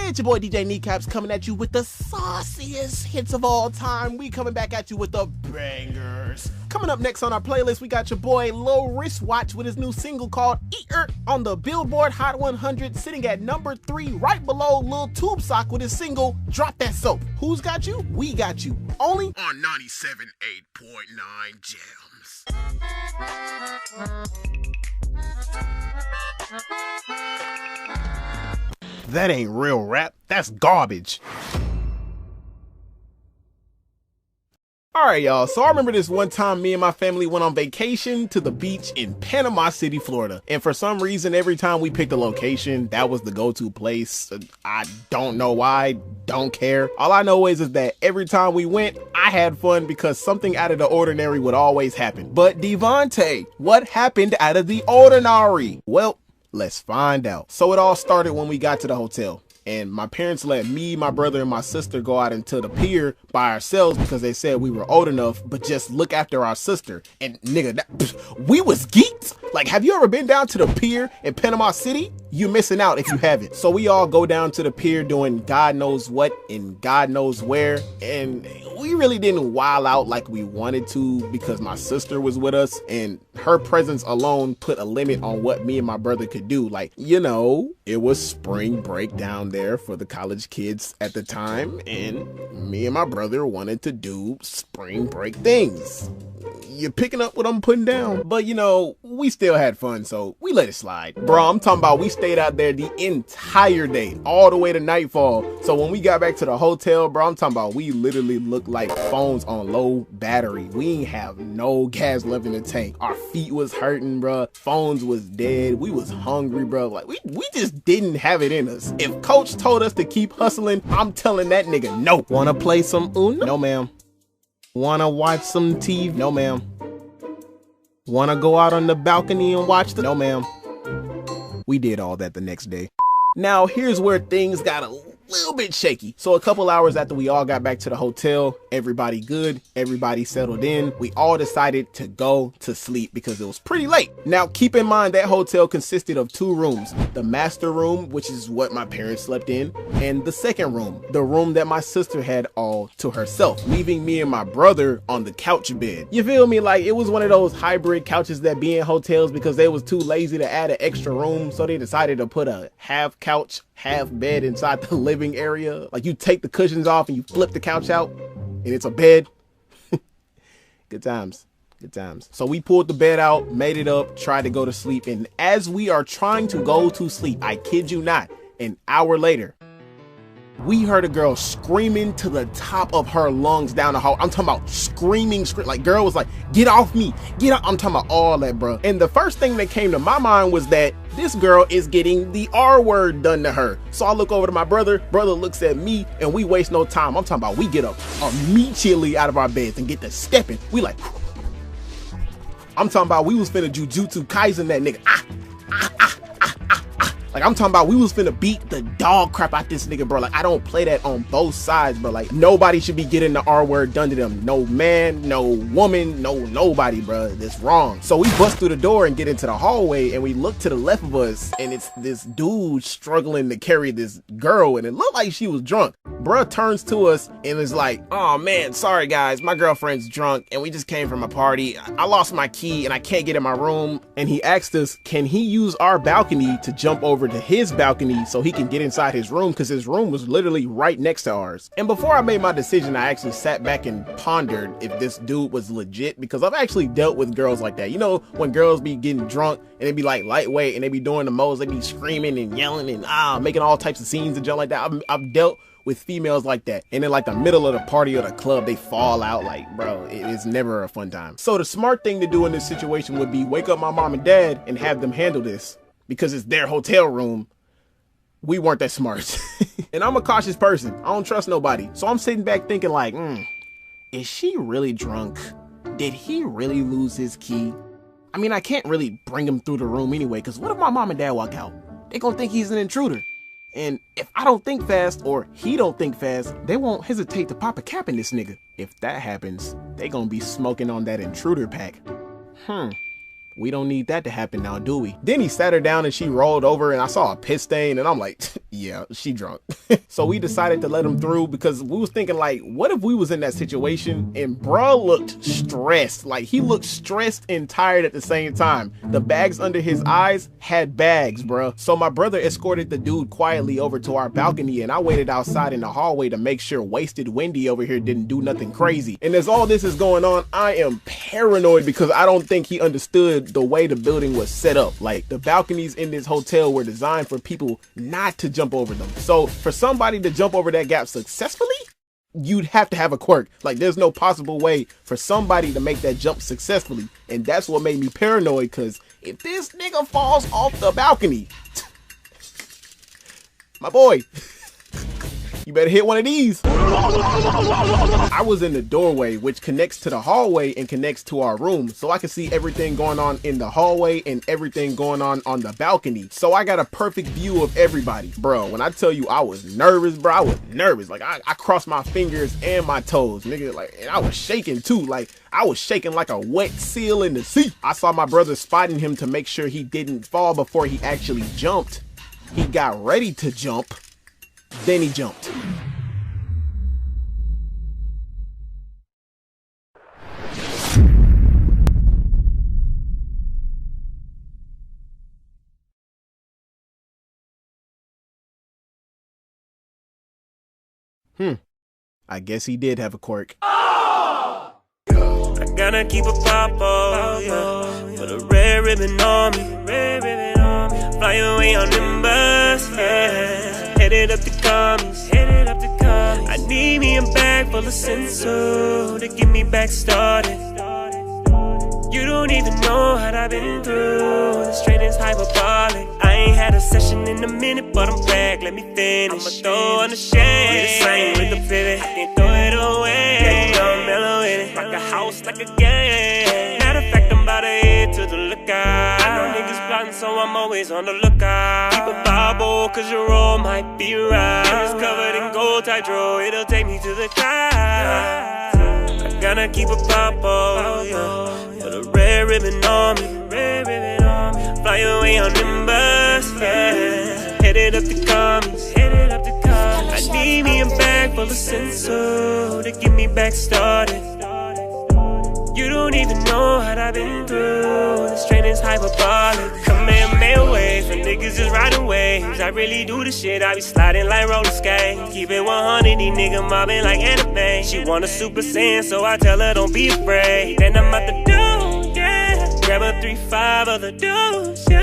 It's your boy DJ Kneecaps coming at you with the sauciest hits of all time. We coming back at you with the bangers. Coming up next on our playlist, we got your boy Lil Wristwatch with his new single called Eater on the Billboard Hot 100, sitting at number 3, right below Lil Tube Sock with his single Drop That Soap. Who's got you? We got you. Only on 97.8.9 Gems. That ain't real rap, that's garbage. Alright y'all, so I remember this one time me and my family went on vacation to the beach in Panama City, Florida. And for some reason, every time we picked a location, that was the go-to place. I don't know why, don't care. All I know is that every time we went, I had fun because something out of the ordinary would always happen. But Devontae, what happened out of the ordinary? Well, let's find out. So it all started when we got to the hotel. And my parents let me, my brother, and my sister go out into the pier by ourselves because they said we were old enough, but just look after our sister. And nigga, we was geeks. Like, have you ever been down to the pier in Panama City? You missing out if you haven't. So we all go down to the pier doing God knows what and God knows where. And we really didn't wild out like we wanted to because my sister was with us and her presence alone put a limit on what me and my brother could do. Like, you know, it was spring break down there for the college kids at the time, and me and my brother wanted to do spring break things. You're picking up what I'm putting down. But you know, we still had fun, so we let it slide. Bro, I'm talking about we stayed out there the entire day, all the way to nightfall. So when we got back to the hotel, bro, I'm talking about we literally looked like phones on low battery. We ain't have no gas left in the tank. Our feet was hurting, bro. Phones was dead. We was hungry, bro. Like we just didn't have it in us. If coach told us to keep hustling, I'm telling that nigga no. Wanna play some Uno? No, ma'am. Wanna watch some TV? No, ma'am. Wanna go out on the balcony and watch the... No, ma'am. We did all that the next day. Now, here's where things got a little bit shaky. So a couple hours after we all got back to the hotel, everybody good, everybody settled in, we all decided to go to sleep because it was pretty late. Now, keep in mind that hotel consisted of 2 rooms. The master room, which is what my parents slept in, and the second room, the room that my sister had all to herself, leaving me and my brother on the couch bed. You feel me? Like, it was one of those hybrid couches that be in hotels because they was too lazy to add an extra room, so they decided to put a half couch, half bed inside the living area. Like, you take the cushions off and you flip the couch out and it's a bed. Good times. Good times. So we pulled the bed out, made it up, tried to go to sleep. And as we are trying to go to sleep, I kid you not, an hour later, we heard a girl screaming to the top of her lungs down the hall. I'm talking about screaming. Like, girl was like, get off me, get up. I'm talking about all that, bro. And the first thing that came to my mind was that this girl is getting the R word done to her. So I look over to my brother looks at me, and we waste no time. I'm talking about we get up immediately out of our beds and get to stepping. We like, I'm talking about we was finna Jujutsu Kaisen that nigga. Like, I'm talking about we was finna beat the dog crap out this nigga, bro. Like, I don't play that on both sides, bro. Like, nobody should be getting the R word done to them. No man, no woman, no nobody, bro. That's wrong. So we bust through the door and get into the hallway, and we look to the left of us, and it's this dude struggling to carry this girl, and it looked like she was drunk. Bruh turns to us and is like, oh man, sorry guys, my girlfriend's drunk, and we just came from a party. I lost my key, and I can't get in my room. And he asked us, can he use our balcony to jump over to his balcony so he can get inside his room, because his room was literally right next to ours. And before I made my decision, I actually sat back and pondered if this dude was legit, because I've actually dealt with girls like that. You know, when girls be getting drunk and they be like lightweight and they be doing the most, they be screaming and yelling and making all types of scenes and junk like that. I've dealt with females like that, and in like the middle of the party or the club, they fall out. Like, bro, it is never a fun time. So the smart thing to do in this situation would be wake up my mom and dad and have them handle this, because it's their hotel room. We weren't that smart. And I'm a cautious person. I don't trust nobody. So I'm sitting back thinking like, is she really drunk? Did he really lose his key? I mean, I can't really bring him through the room anyway, because what if my mom and dad walk out? They gonna think he's an intruder. And if I don't think fast, or he don't think fast, they won't hesitate to pop a cap in this nigga. If that happens, they gonna be smoking on that intruder pack. we don't need that to happen now, do we? Then he sat her down and she rolled over and I saw a piss stain and I'm like, yeah, she drunk. So we decided to let him through because we was thinking like, what if we was in that situation and bruh looked stressed? Like he looked stressed and tired at the same time. The bags under his eyes had bags, bruh. So my brother escorted the dude quietly over to our balcony and I waited outside in the hallway to make sure wasted Wendy over here didn't do nothing crazy. And as all this is going on, I am paranoid because I don't think he understood the way the building was set up. Like the balconies in this hotel were designed for people not to jump over them. So for somebody to jump over that gap successfully, you'd have to have a quirk. Like there's no possible way for somebody to make that jump successfully. And that's what made me paranoid, because if this nigga falls off the balcony, my boy, you better hit one of these. I was in the doorway, which connects to the hallway and connects to our room, so I could see everything going on in the hallway and everything going on the balcony. So I got a perfect view of everybody. Bro, when I tell you I was nervous, bro, I was nervous. Like I crossed my fingers and my toes, nigga. Like, and I was shaking too. Like I was shaking like a wet seal in the sea. I saw my brother spotting him to make sure he didn't fall before he actually jumped. He got ready to jump, then he jumped. I guess he did have a quirk. I gotta keep a pop, yeah. Put a red ribbon on me. Fly away on them bus, yeah. Headed up the commies. I need me a bag full of senso to get me back started. You don't even know what I've been through. The strain is hyperbolic. I ain't had a session in a minute, but I'm back. Let me finish. I'ma throw on the shade. We the same with the pivot. Can't throw it away. Yeah, you know I'm mellow in it. Rock a house like a game. Matter of fact, I'm about to head to the lookout. I know niggas plotting, so I'm always on the lookout. Keep a Bible, cause your roll might be right. If it's covered in gold hydro, it'll take me to the clouds. I gotta keep a Bible, yeah. Put a red ribbon on me. Fly away on them bus, yeah. Headed up the commies. I need me a bag full of senso to get me back started. You don't even know what I've been through. The strain is hyperbolic. Kamehameha waves when niggas just riding waves. I really do the shit, I be sliding like roller skates. Keep it 100, these niggas mobbing like anime. She want a Super Saiyan, so I tell her don't be afraid. Then I'm out the door, yeah. Grab a 3-5 of the dose, yeah.